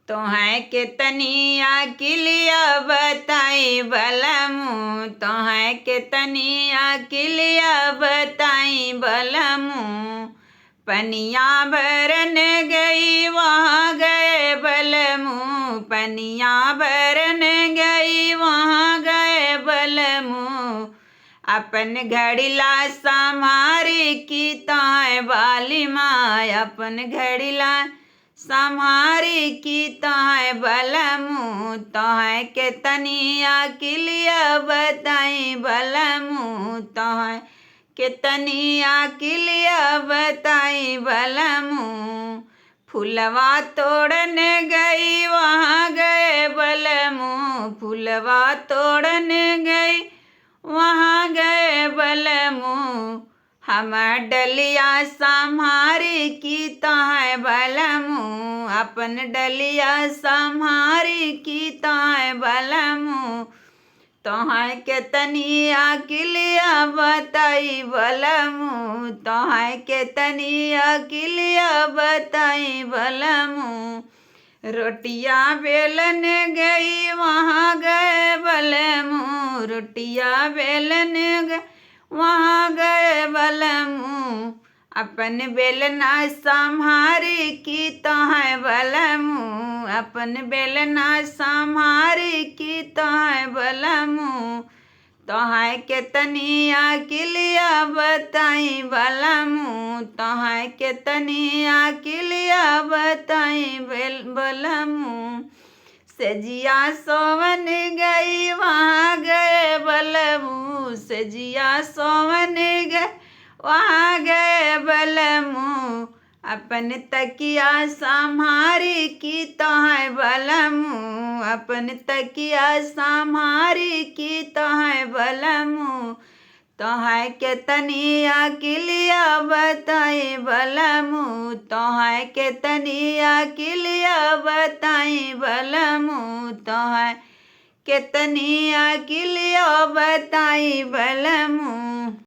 तोहै कितनी अकिलिया बताई बलमू, तोहै कितनी अकिलिया बताई बलमू। पनिया भरन गई वहाँ गए बलमू, पनिया भरन गई वहाँ गए बलमू। अपन घड़िला संभारी की तोय बाली माँ, अपन घड़िला संभारी की तोय बलमू। तोहै कितनी अकिलिया बताई बलमू, तोहै कितनी अकिलिया बताई बलमू। फुलवा तोड़न गई वहाँ गए बलमू, फुलवा तोड़न गई वहाँ गए बलमू। हमर डलिया संभारी की तोय बलमू, अपन डलिया संभारी की तोय बलमू। तोहै कितनी अकिलिया बताई बलमू, तोहै कितनी अकिलिया बताई बलमू। रोटिया बेलन गई वहाँ गए बलमू, रोटिया बेलन गई वहाँ गए बलमू। अपन बेलना संभारी की तोहै बलमू, अपन बेलना संभारी की तोहै बलमू। तोहै कितनी अकिलिया बताई बलमू, तोहै कितनी अकिलिया बताई बलमू। सजिया सोवन गई वहाँ गए बलमू, सजिया सोवन गए वहाँ गए बलमू। अपन तकिया संभारी की तोहै बलमू, अपन तकिया संभारी की तोहै बलमू। तोहै कितनी अकिलिया बताई बलमू, तोहै कितनी अकिलिया बताई बलमू। तोहै कितनी अकिलिया बताई बलमू।